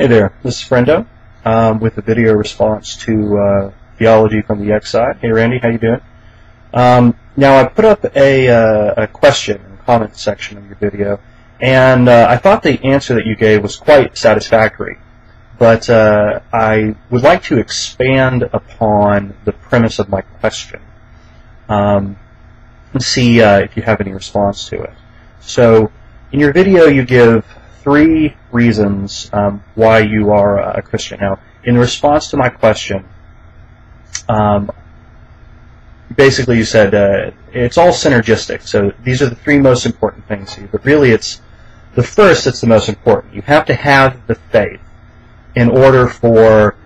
Hey there, this is Frendo with a video response to Theology from the X Side. Hey Randy, how you doing? Now I put up a question in the comment section of your video, and I thought the answer that you gave was quite satisfactory, but I would like to expand upon the premise of my question and see if you have any response to it. So in your video you give 3 reasons why you are a Christian. Now, in response to my question, basically you said it's all synergistic. So these are the 3 most important things to you. But really, it's the first that's the most important. You have to have the faith in order for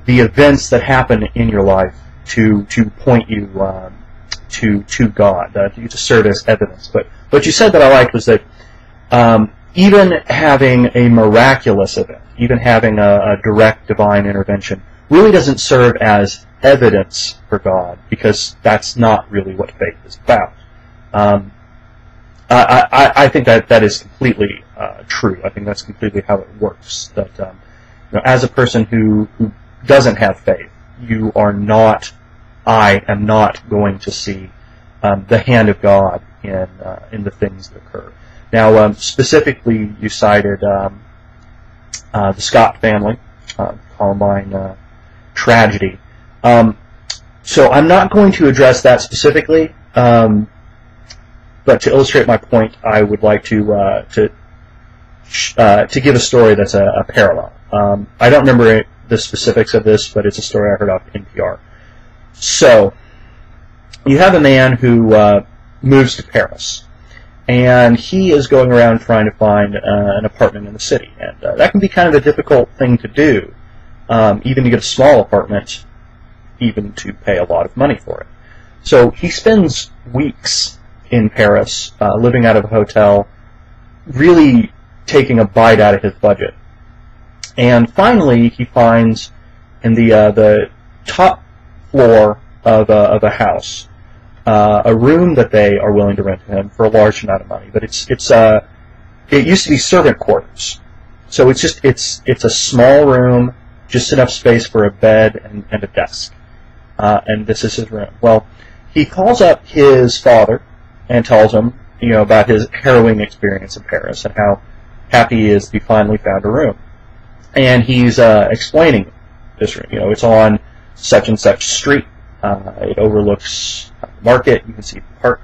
the events that happen in your life to point you to God, to serve as evidence. But what you said that I liked was that even having a miraculous event, even having a direct divine intervention, really doesn't serve as evidence for God, because that's not really what faith is about. I think that is completely true. I think that's completely how it works. That as a person who doesn't have faith, I am not going to see the hand of God in the things that occur. Now, specifically, you cited the Scott family, Columbine tragedy. So I'm not going to address that specifically, but to illustrate my point, I would like to give a story that's a parallel. I don't remember the specifics of this, but it's a story I heard off NPR. So you have a man who moves to Paris, and he is going around trying to find an apartment in the city. And that can be kind of a difficult thing to do, even to get a small apartment, even to pay a lot of money for it. So he spends weeks in Paris, living out of a hotel, really taking a bite out of his budget. And finally, he finds in the top floor of a house, a room that they are willing to rent to him for a large amount of money, but it used to be servant quarters, so it's a small room, just enough space for a bed and a desk, and this is his room. Well, he calls up his father and tells him, about his harrowing experience in Paris and how happy he is that he finally found a room, and he's explaining this room. It's on such and such street. It overlooks the market. You can see the park.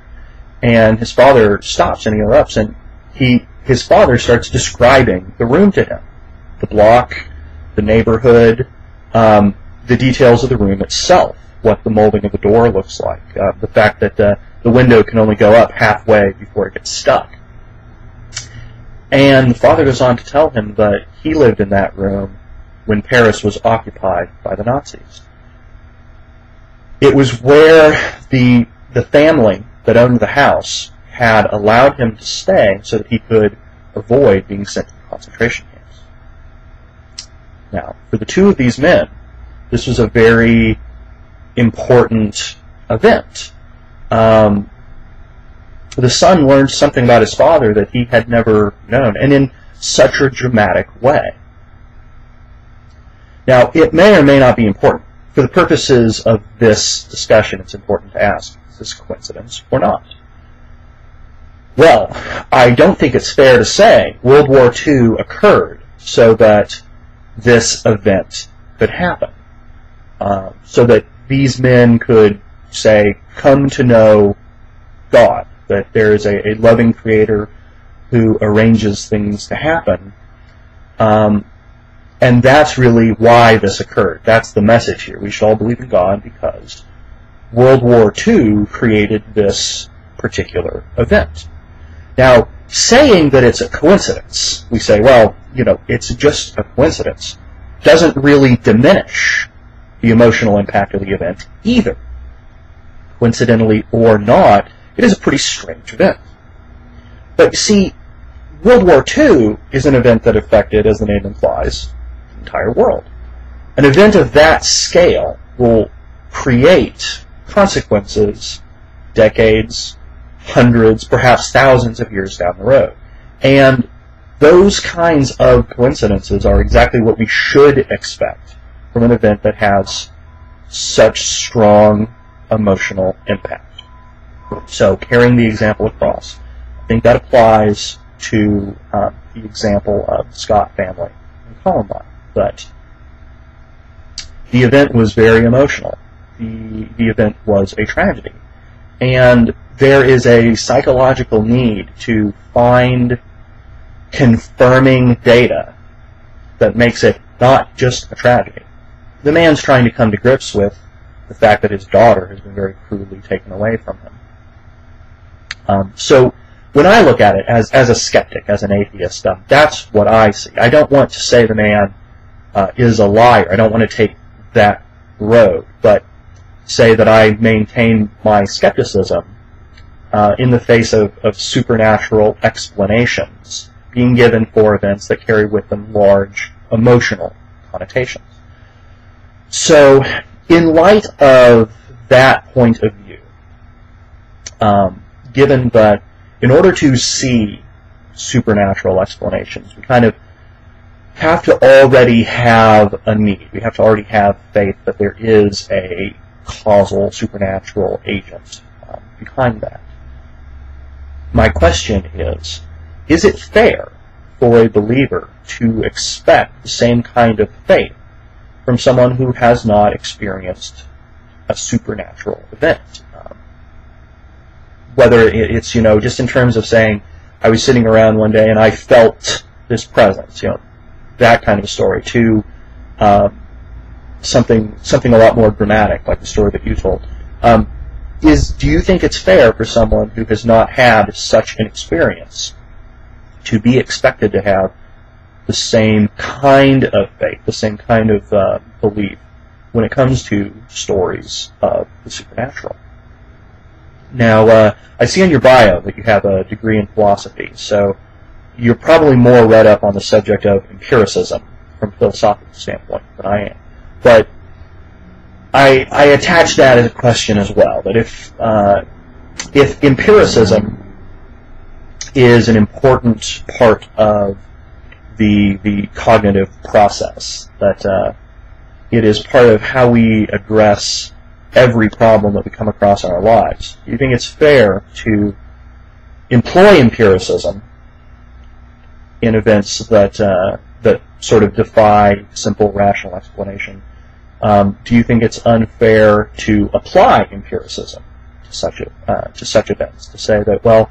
And his father stops and he interrupts, and his father starts describing the room to him, the block, the neighborhood, the details of the room itself, what the molding of the door looks like, the fact that the window can only go up halfway before it gets stuck. And the father goes on to tell him that he lived in that room when Paris was occupied by the Nazis. It was where the family that owned the house had allowed him to stay so that he could avoid being sent to concentration camps. Now, for the 2 of these men, this was a very important event. The son learned something about his father that he had never known, and in such a dramatic way. Now, it may or may not be important. For the purposes of this discussion, it's important to ask, is this coincidence or not? Well, I don't think it's fair to say World War II occurred so that this event could happen, so that these men could, say, come to know God, that there is a loving Creator who arranges things to happen. And that's really why this occurred. That's the message here. We should all believe in God because World War II created this particular event. Now, saying that it's a coincidence, we say, well, it's just a coincidence, doesn't really diminish the emotional impact of the event either. Coincidentally or not, it is a pretty strange event. But you see, World War II is an event that affected, as the name implies, entire world. An event of that scale will create consequences decades, hundreds, perhaps thousands of years down the road. And those kinds of coincidences are exactly what we should expect from an event that has such strong emotional impact. So carrying the example across, I think that applies to the example of the Scott family and Columbine. But the event was very emotional. The event was a tragedy. And there is a psychological need to find confirming data that makes it not just a tragedy. The man's trying to come to grips with the fact that his daughter has been very crudely taken away from him. So when I look at it as a skeptic, as an atheist, that's what I see. I don't want to say the man is a liar. I don't want to take that road, but say that I maintain my skepticism in the face of supernatural explanations being given for events that carry with them large emotional connotations. So, in light of that point of view, given that in order to see supernatural explanations, we kind of have to already have a need. We have to already have faith that there is a causal supernatural agent behind that. My question is it fair for a believer to expect the same kind of faith from someone who has not experienced a supernatural event? Whether it's, just in terms of saying, I was sitting around one day and I felt this presence, that kind of a story, to something a lot more dramatic, like the story that you told. Do you think it's fair for someone who has not had such an experience to be expected to have the same kind of faith, the same kind of belief when it comes to stories of the supernatural? Now, I see in your bio that you have a degree in philosophy, so you're probably more read up on the subject of empiricism from a philosophical standpoint than I am. But I attach that as a question as well, that if empiricism is an important part of the cognitive process, that it is part of how we address every problem that we come across in our lives, do you think it's fair to employ empiricism in events that sort of defy simple rational explanation? Do you think it's unfair to apply empiricism to such events, to say that, well,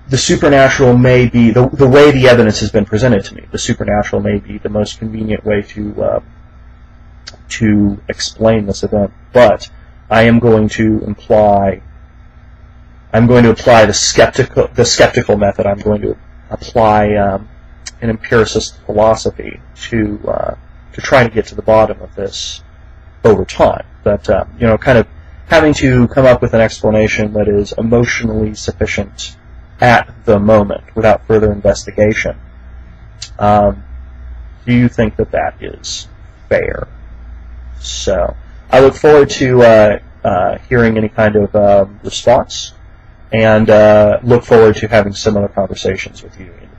the supernatural may be, the way the evidence has been presented to me, the supernatural may be the most convenient way to explain this event, but I am going to apply the skeptical method. I'm going to apply an empiricist philosophy to try to get to the bottom of this over time. That kind of having to come up with an explanation that is emotionally sufficient at the moment without further investigation. Do you think that is fair? So I look forward to hearing any kind of response, and look forward to having similar conversations with you in the